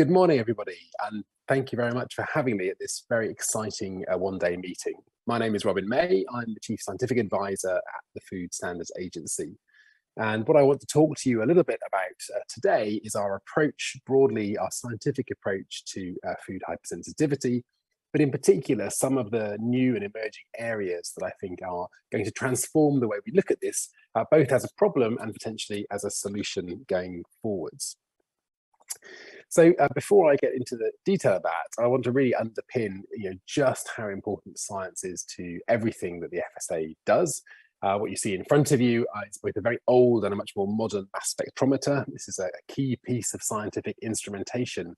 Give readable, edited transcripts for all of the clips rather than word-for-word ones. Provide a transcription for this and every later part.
Good morning, everybody, and thank you very much for having me at this very exciting one-day meeting. My name is Robin May. I'm the Chief Scientific Advisor at the Food Standards Agency. And what I want to talk to you a little bit about today is our approach, broadly our scientific approach to food hypersensitivity, but in particular, some of the new and emerging areas that I think are going to transform the way we look at this, both as a problem and potentially as a solution going forwards. So before I get into the detail of that, I want to really underpin just how important science is to everything that the FSA does. What you see in front of you is both a very old and a much more modern mass spectrometer. This is a key piece of scientific instrumentation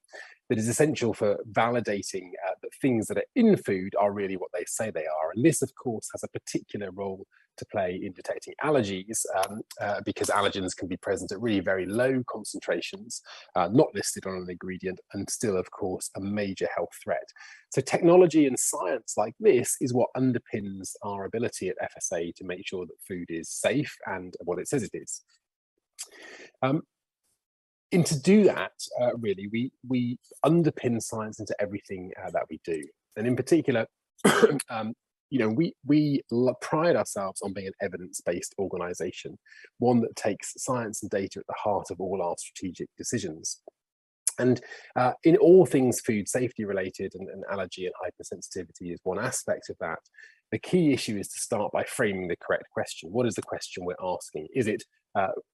that is essential for validating that things that are in food are really what they say they are. And this, of course, has a particular role to play in detecting allergies because allergens can be present at really very low concentrations, not listed on an ingredient, and still, of course, a major health threat. So technology and science like this is what underpins our ability at FSA to make sure that food is safe and what it says it is. And to do that, really, we underpin science into everything that we do. And in particular, we pride ourselves on being an evidence-based organisation, one that takes science and data at the heart of all our strategic decisions. And in all things food safety related, and allergy and hypersensitivity is one aspect of that, the key issue is to start by framing the correct question. What is the question we're asking? Is it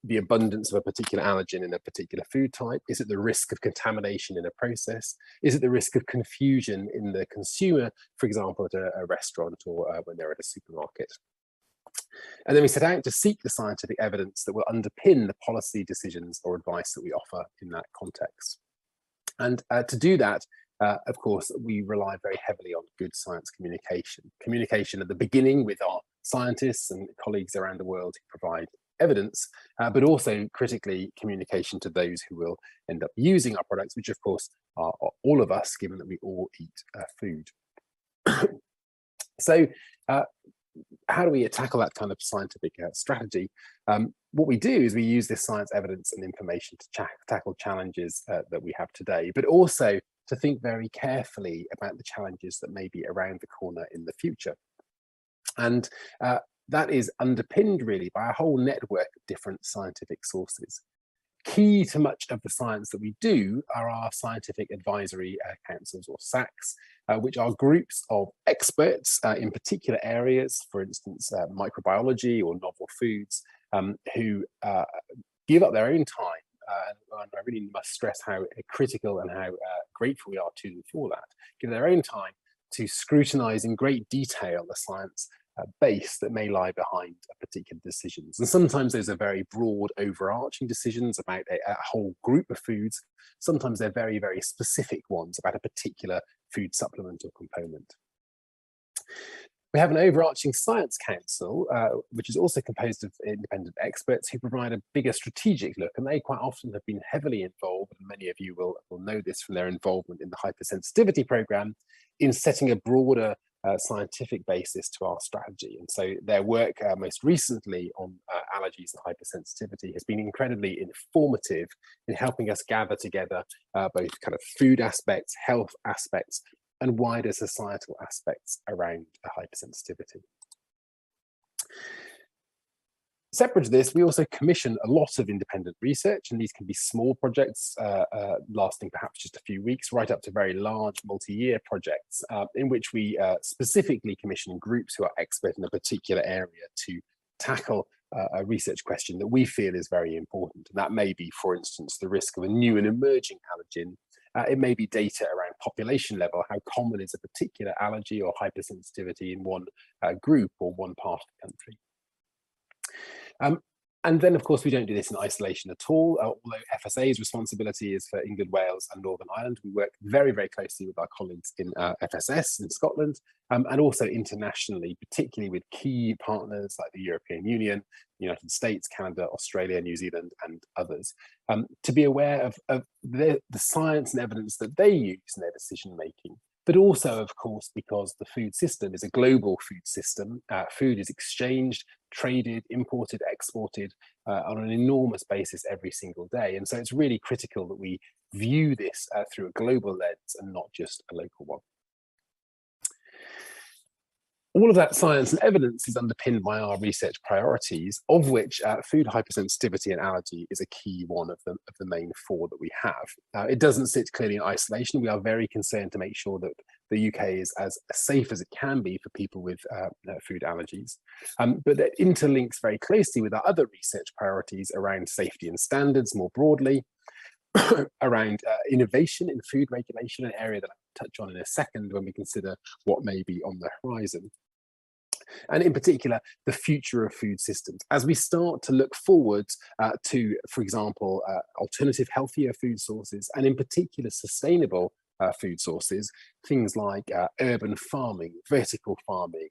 the abundance of a particular allergen in a particular food type? Is it the risk of contamination in a process? Is it the risk of confusion in the consumer, for example, at a restaurant or when they're at a supermarket? And then we set out to seek the scientific evidence that will underpin the policy decisions or advice that we offer in that context. And to do that, of course, we rely very heavily on good science communication. Communication at the beginning with our scientists and colleagues around the world who provide evidence, but also critically communication to those who will end up using our products, which of course are all of us, given that we all eat food. So how do we tackle that kind of scientific strategy? What we do is we use this science evidence and information to tackle challenges that we have today, but also to think very carefully about the challenges that may be around the corner in the future. And that is underpinned really by a whole network of different scientific sources. Key to much of the science that we do are our scientific advisory councils, or SACs, which are groups of experts in particular areas, for instance, microbiology or novel foods, who give up their own time. And I really must stress how critical and how grateful we are to them for that. Give their own time to scrutinise in great detail the science base that may lie behind particular decisions. And sometimes those are very broad, overarching decisions about a whole group of foods. Sometimes they're very, very specific ones about a particular food supplement or component. We have an overarching science council, which is also composed of independent experts who provide a bigger strategic look, and they quite often have been heavily involved, and many of you will know this from their involvement in the hypersensitivity programme, in setting a broader scientific basis to our strategy. And so their work most recently on allergies and hypersensitivity has been incredibly informative in helping us gather together both kind of food aspects, health aspects, and wider societal aspects around hypersensitivity. Separate to this, we also commission a lot of independent research, and these can be small projects lasting perhaps just a few weeks, right up to very large multi-year projects in which we specifically commission groups who are expert in a particular area to tackle a research question that we feel is very important. And that may be, for instance, the risk of a new and emerging allergen. It may be data around population level, how common is a particular allergy or hypersensitivity in one group or one part of the country. And then, of course, we don't do this in isolation at all. Although FSA's responsibility is for England, Wales and Northern Ireland, we work very, very closely with our colleagues in FSS in Scotland and also internationally, particularly with key partners like the European Union, the United States, Canada, Australia, New Zealand and others, to be aware of the science and evidence that they use in their decision making. But also, of course, because the food system is a global food system, food is exchanged traded, imported, exported on an enormous basis every single day. And so it's really critical that we view this through a global lens and not just a local one. All of that science and evidence is underpinned by our research priorities, of which food hypersensitivity and allergy is a key one of the main four that we have. It doesn't sit clearly in isolation. We are very concerned to make sure that the UK is as safe as it can be for people with food allergies. But that interlinks very closely with our other research priorities around safety and standards more broadly, around innovation in food regulation, an area that I'll touch on in a second when we consider what may be on the horizon. And in particular, the future of food systems. As we start to look forward to, for example, alternative, healthier food sources, and in particular, sustainable food sources, things like urban farming, vertical farming,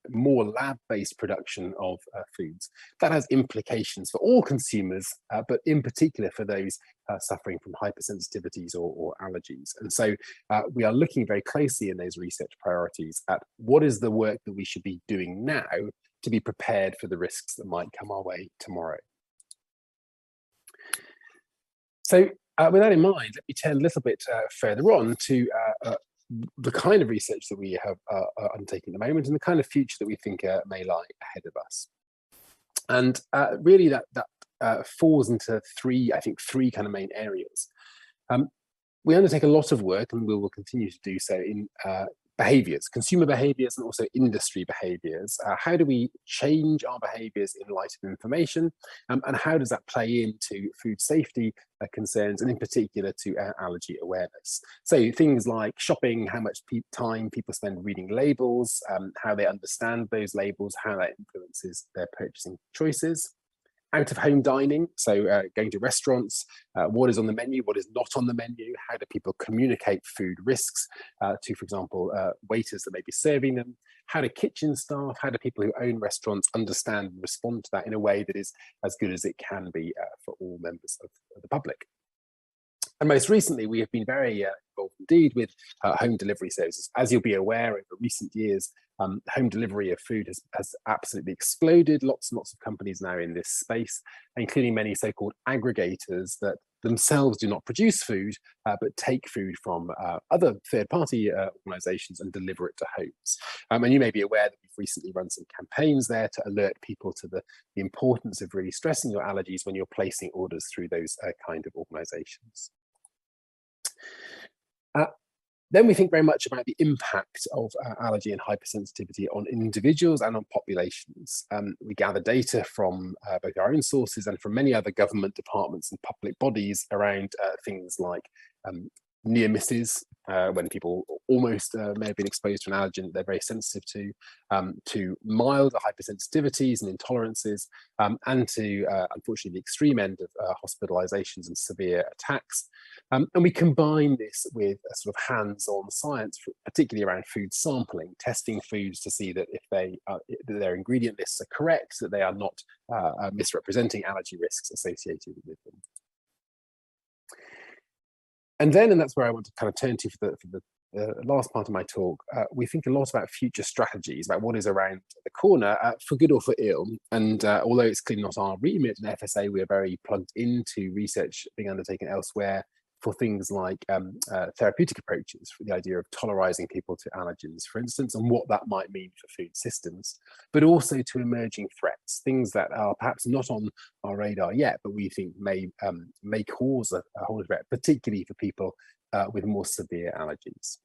more lab-based production of foods. That has implications for all consumers, but in particular for those suffering from hypersensitivities or allergies. And so we are looking very closely in those research priorities at what is the work that we should be doing now to be prepared for the risks that might come our way tomorrow. So with that in mind, let me turn a little bit further on to the kind of research that we have undertaken at the moment and the kind of future that we think may lie ahead of us. And really that falls into three kind of main areas. We undertake a lot of work, and we will continue to do so, in behaviours, consumer behaviours, and also industry behaviours. How do we change our behaviours in light of information, and how does that play into food safety concerns, and in particular to allergy awareness? So things like shopping, how much time people spend reading labels, how they understand those labels, how that influences their purchasing choices. Out-of-home dining, so going to restaurants, what is on the menu, what is not on the menu, how do people communicate food risks to, for example, waiters that may be serving them, how do kitchen staff, how do people who own restaurants understand and respond to that in a way that is as good as it can be for all members of the public. And most recently, we have been very involved indeed with home delivery services. As you'll be aware, over recent years, home delivery of food has absolutely exploded. Lots and lots of companies now in this space, including many so-called aggregators that themselves do not produce food, but take food from other third-party organisations and deliver it to homes. And you may be aware that we've recently run some campaigns there to alert people to the importance of really stressing your allergies when you're placing orders through those kind of organisations. Then we think very much about the impact of allergy and hypersensitivity on individuals and on populations. We gather data from both our own sources and from many other government departments and public bodies around things like near misses, when people almost may have been exposed to an allergen that they're very sensitive to milder hypersensitivities and intolerances, and to, unfortunately, the extreme end of hospitalizations and severe attacks. And we combine this with a sort of hands-on science, particularly around food sampling, testing foods to see that if their ingredient lists are correct, that they are not misrepresenting allergy risks associated with them. And then, and that's where I want to kind of turn to for the last part of my talk, we think a lot about future strategies, about what is around the corner, for good or for ill. And although it's clearly not our remit in FSA, we are very plugged into research being undertaken elsewhere for things like therapeutic approaches, for the idea of tolerizing people to allergens, for instance, and what that might mean for food systems, but also to emerging threats, things that are perhaps not on our radar yet, but we think may cause a whole threat, particularly for people with more severe allergies.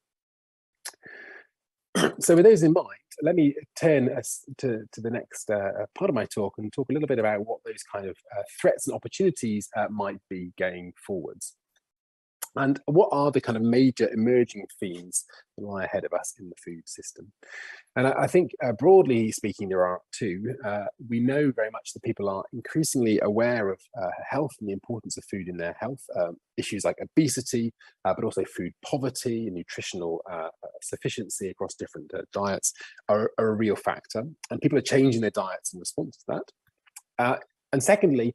So with those in mind, let me turn us to the next part of my talk and talk a little bit about what those kind of threats and opportunities might be going forwards. And what are the kind of major emerging themes that lie ahead of us in the food system? And I think broadly speaking, there are two. We know very much that people are increasingly aware of health and the importance of food in their health. Issues like obesity, but also food poverty and nutritional sufficiency across different diets are a real factor. And people are changing their diets in response to that. And secondly,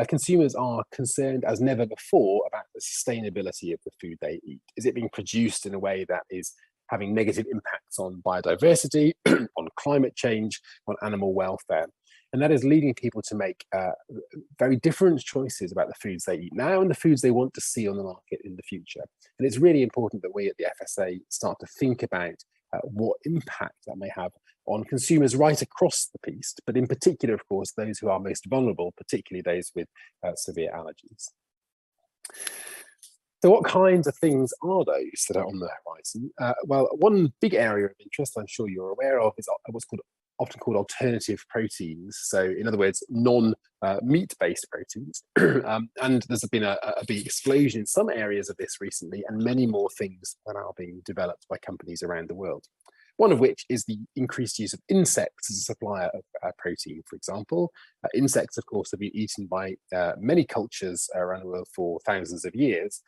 consumers are concerned as never before about the sustainability of the food they eat. Is it being produced in a way that is having negative impacts on biodiversity, on climate change, on animal welfare? And that is leading people to make very different choices about the foods they eat now and the foods they want to see on the market in the future. And it's really important that we at the FSA start to think about what impact that may have on consumers right across the piece, but in particular, of course, those who are most vulnerable, particularly those with severe allergies. So what kinds of things are those that are on the horizon? Well, one big area of interest I'm sure you're aware of is what's often called alternative proteins. So in other words, non-meat-based proteins. And there's been a big explosion in some areas of this recently, and many more things that are being developed by companies around the world. One of which is the increased use of insects as a supplier of protein, for example. Insects, of course, have been eaten by many cultures around the world for thousands of years.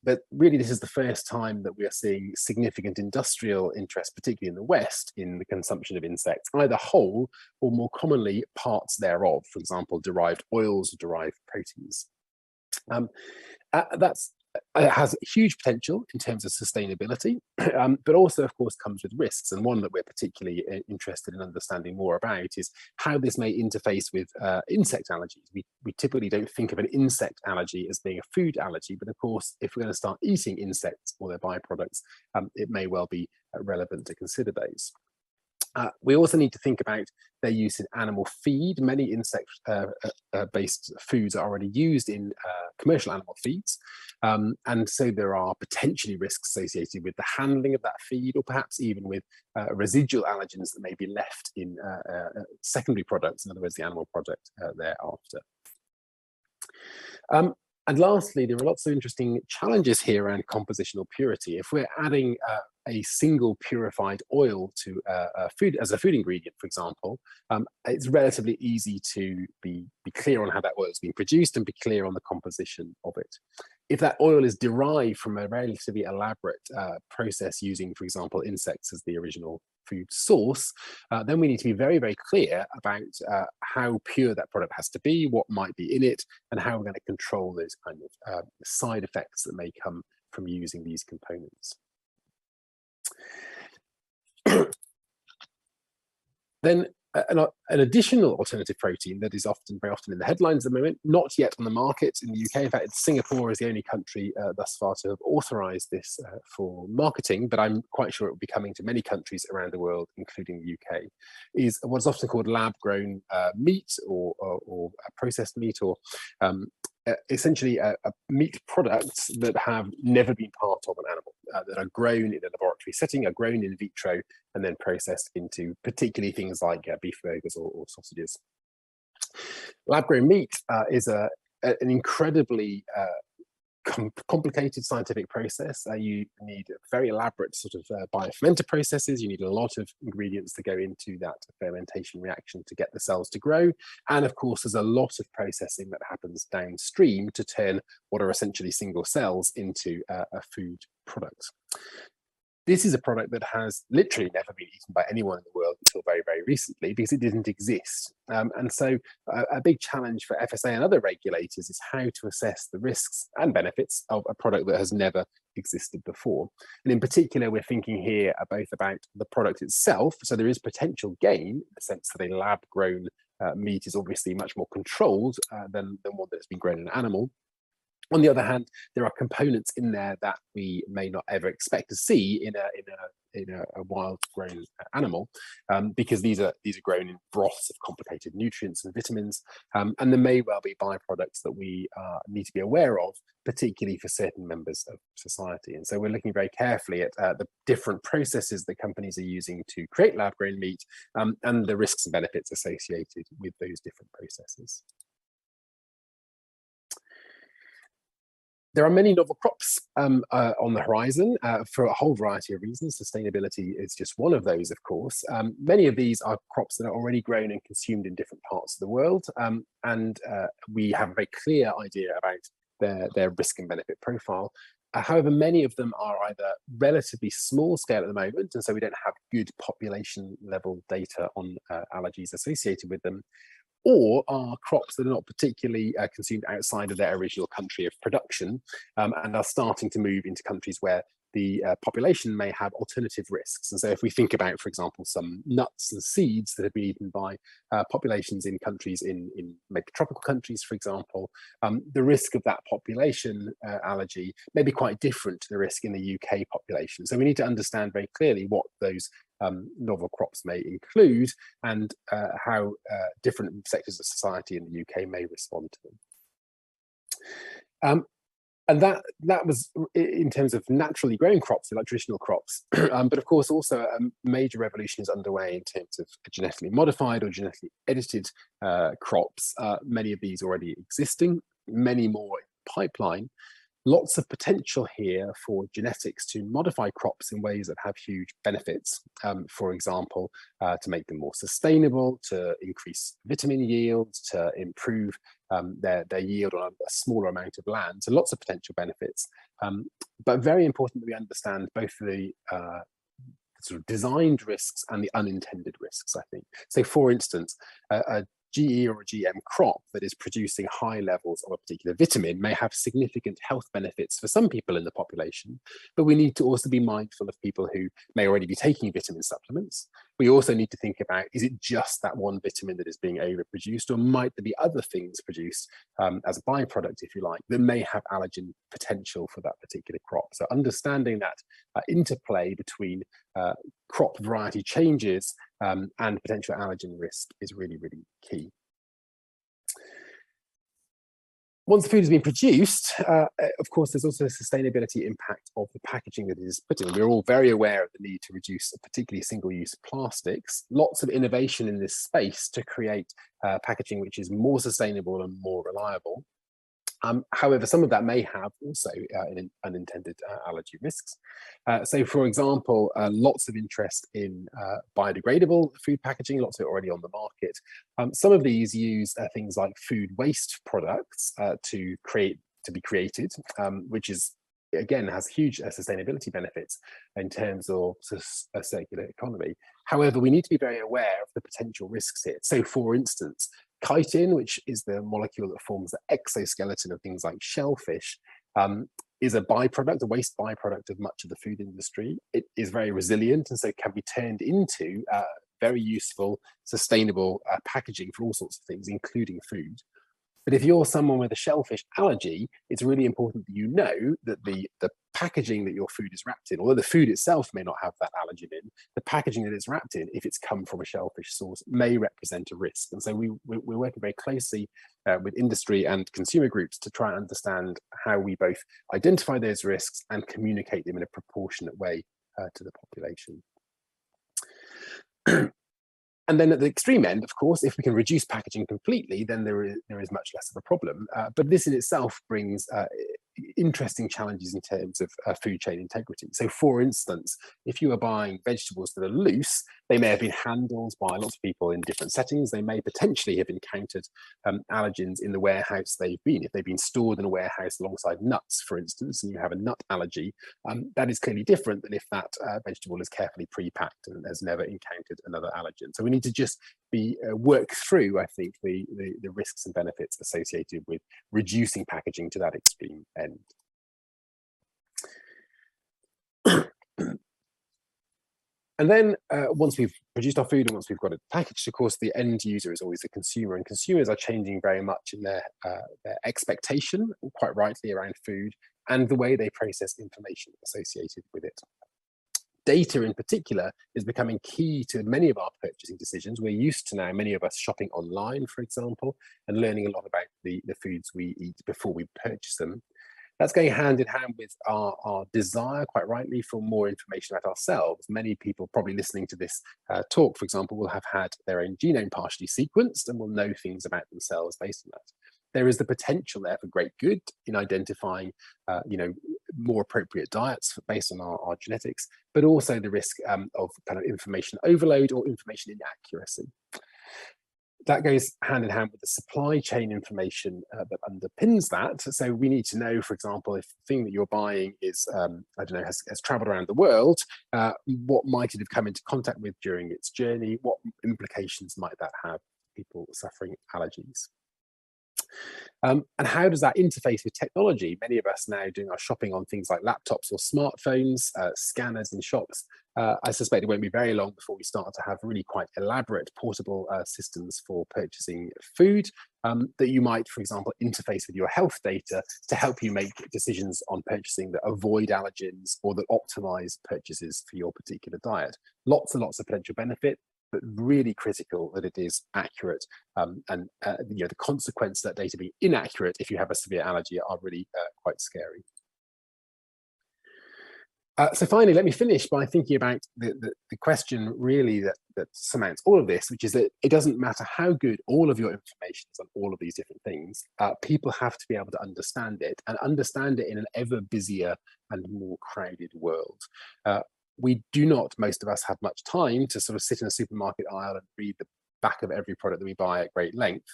But really, this is the first time that we are seeing significant industrial interest, particularly in the West, in the consumption of insects, either whole or more commonly parts thereof, for example, derived oils or derived proteins. It has huge potential in terms of sustainability, but also, of course, comes with risks. And one that we're particularly interested in understanding more about is how this may interface with insect allergies. We typically don't think of an insect allergy as being a food allergy, but of course, if we're going to start eating insects or their byproducts, it may well be relevant to consider those. We also need to think about their use in animal feed. Many insect-based foods are already used in commercial animal feeds. And so there are potentially risks associated with the handling of that feed, or perhaps even with residual allergens that may be left in secondary products, in other words, the animal product thereafter. And lastly, there are lots of interesting challenges here around compositional purity. If we're adding a single purified oil to food as a food ingredient, for example, it's relatively easy to be clear on how that oil is being produced and be clear on the composition of it. If that oil is derived from a relatively elaborate process using, for example, insects as the original food source, then we need to be very, very clear about how pure that product has to be, what might be in it, and how we're going to control those kind of side effects that may come from using these components. Then an additional alternative protein that is very often in the headlines at the moment, not yet on the market in the UK. In fact, Singapore is the only country thus far to have authorised this for marketing, but I'm quite sure it will be coming to many countries around the world, including the UK, is what's often called lab-grown meat or processed meat, or essentially a meat products that have never been part of an animal, that are grown in a laboratory setting, are grown in vitro, and then processed into particularly things like beef burgers or sausages. Lab-grown meat is an incredibly complicated scientific process. You need very elaborate sort of biofermenter processes. You need a lot of ingredients to go into that fermentation reaction to get the cells to grow. And of course, there's a lot of processing that happens downstream to turn what are essentially single cells into a food product. This is a product that has literally never been eaten by anyone in the world until very, very recently, because it didn't exist. And so a big challenge for FSA and other regulators is how to assess the risks and benefits of a product that has never existed before. And in particular, we're thinking here both about the product itself. So there is potential gain in the sense that a lab-grown meat is obviously much more controlled than one that's been grown in an animal. On the other hand, there are components in there that we may not ever expect to see in a wild-grown animal, because these are grown in broths of complicated nutrients and vitamins, and there may well be byproducts that we need to be aware of, particularly for certain members of society. And so we're looking very carefully at the different processes that companies are using to create lab-grown meat, and the risks and benefits associated with those different processes. There are many novel crops on the horizon for a whole variety of reasons. Sustainability is just one of those, of course. Many of these are crops that are already grown and consumed in different parts of the world, and we have a very clear idea about their risk and benefit profile. However, many of them are either relatively small scale at the moment, and so we don't have good population level data on allergies associated with them, or are crops that are not particularly consumed outside of their original country of production, and are starting to move into countries where the population may have alternative risks. And so if we think about, for example, some nuts and seeds that have been eaten by populations in countries in maybe tropical countries, for example, the risk of that population allergy may be quite different to the risk in the UK population. So we need to understand very clearly what those novel crops may include and how different sectors of society in the UK may respond to them. And that was in terms of naturally grown crops, like traditional crops. But of course, also a major revolution is underway in terms of genetically modified or genetically edited crops. Many of these already existing, many more in pipeline. Lots of potential here for genetics to modify crops in ways that have huge benefits. For example, to make them more sustainable, to increase vitamin yields, to improve their yield on a smaller amount of land. So lots of potential benefits. But very important that we understand both the sort of designed risks and the unintended risks, I think. So for instance, a GE or a GM crop that is producing high levels of a particular vitamin may have significant health benefits for some people in the population, but we need to also be mindful of people who may already be taking vitamin supplements. We also need to think about, is it just that one vitamin that is being overproduced, or might there be other things produced as a byproduct, if you like, that may have allergen potential for that particular crop? So understanding that interplay between crop variety changes and potential allergen risk is really, really key. Once the food has been produced, of course, there's also a sustainability impact of the packaging that it is put in. We're all very aware of the need to reduce particularly single-use plastics. Lots of innovation in this space to create packaging which is more sustainable and more reliable. However, some of that may have also unintended allergy risks. So, for example, lots of interest in biodegradable food packaging, lots of it already on the market. Some of these use things like food waste products to be created, which is, again, has huge sustainability benefits in terms of a circular economy. However, we need to be very aware of the potential risks here. So, for instance, chitin, which is the molecule that forms the exoskeleton of things like shellfish, is a byproduct, a waste byproduct of much of the food industry. It is very resilient and so can be turned into very useful, sustainable packaging for all sorts of things, including food. But if you're someone with a shellfish allergy, it's really important that you know that the packaging that your food is wrapped in, although the food itself may not have that allergen in, the packaging that it's wrapped in, if it's come from a shellfish source, may represent a risk. And so we're working very closely with industry and consumer groups to try and understand how we both identify those risks and communicate them in a proportionate way to the population. And then at the extreme end, of course, if we can reduce packaging completely, then there is much less of a problem. But this in itself brings interesting challenges in terms of food chain integrity. So for instance, if you are buying vegetables that are loose, they may have been handled by lots of people in different settings. They may potentially have encountered allergens in the warehouse they've been. If they've been stored in a warehouse alongside nuts, for instance, and you have a nut allergy, that is clearly different than if that vegetable is carefully pre-packed and has never encountered another allergen. So we need to just work through, I think, the risks and benefits associated with reducing packaging to that extreme end. And then once we've produced our food and once we've got it packaged, of course, the end user is always the consumer, and consumers are changing very much in their expectation, quite rightly, around food and the way they process information associated with it. Data in particular is becoming key to many of our purchasing decisions. We're used to now, many of us, shopping online, for example, and learning a lot about the foods we eat before we purchase them. That's going hand in hand with our desire, quite rightly, for more information about ourselves. Many people probably listening to this talk, for example, will have had their own genome partially sequenced and will know things about themselves based on that. There is the potential there for great good in identifying, more appropriate diets based on our genetics, but also the risk of kind of information overload or information inaccuracy. That goes hand in hand with the supply chain information that underpins that. So we need to know, for example, if the thing that you're buying is, has traveled around the world, what might it have come into contact with during its journey? What implications might that have for people suffering allergies? And how does that interface with technology? Many of us now doing our shopping on things like laptops or smartphones, scanners in shops. I suspect it won't be very long before we start to have really quite elaborate portable systems for purchasing food that you might, for example, interface with your health data to help you make decisions on purchasing that avoid allergens or that optimize purchases for your particular diet. Lots and lots of potential benefit, but really critical that it is accurate. And the consequences of that data being inaccurate if you have a severe allergy are really quite scary. So finally, let me finish by thinking about the question really that surmounts all of this, which is that it doesn't matter how good all of your information is on all of these different things. People have to be able to understand it and understand it in an ever busier and more crowded world. We do not, most of us, have much time to sort of sit in a supermarket aisle and read the back of every product that we buy at great length.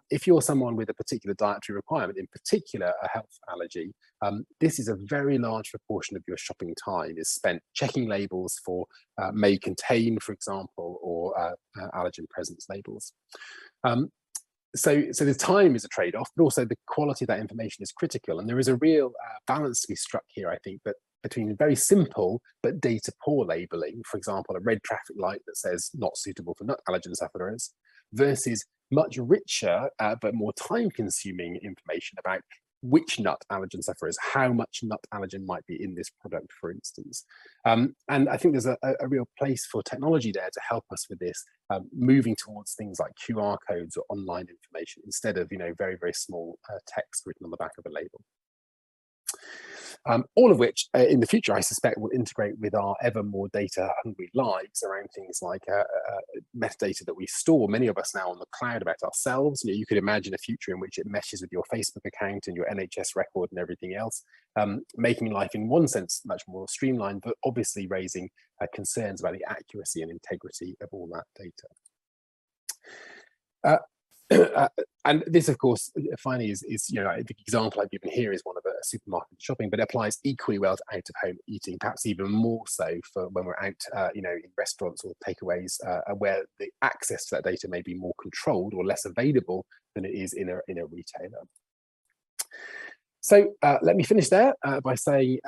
If you're someone with a particular dietary requirement, in particular a health allergy, this is a very large proportion of your shopping time is spent checking labels for may contain, for example, or allergen presence labels. So the time is a trade-off, but also the quality of that information is critical. And there is a real balance to be struck here, I think, that between very simple but data poor labeling, for example, a red traffic light that says not suitable for nut allergen sufferers, versus much richer but more time-consuming information about which nut allergen sufferers, how much nut allergen might be in this product, for instance. And I think there's a real place for technology there to help us with this, moving towards things like QR codes or online information instead of very, very small text written on the back of a label. All of which in the future, I suspect, will integrate with our ever more data hungry lives around things like metadata that we store, many of us now, on the cloud about ourselves. You could imagine a future in which it meshes with your Facebook account and your NHS record and everything else, making life in one sense much more streamlined, but obviously raising concerns about the accuracy and integrity of all that data. And this, of course, finally is the example I've given here is one of a supermarket shopping, but it applies equally well to out-of-home eating, perhaps even more so for when we're out, in restaurants or takeaways, where the access to that data may be more controlled or less available than it is in a retailer. So let me finish there by saying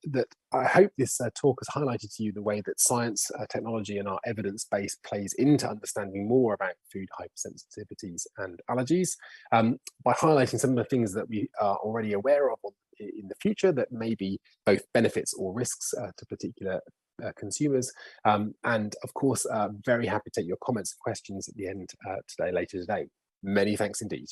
that I hope this talk has highlighted to you the way that science, technology, and our evidence base plays into understanding more about food hypersensitivities and allergies, by highlighting some of the things that we are already aware of in the future that may be both benefits or risks to particular consumers. And of course, very happy to take your comments and questions at the end later today. Many thanks indeed.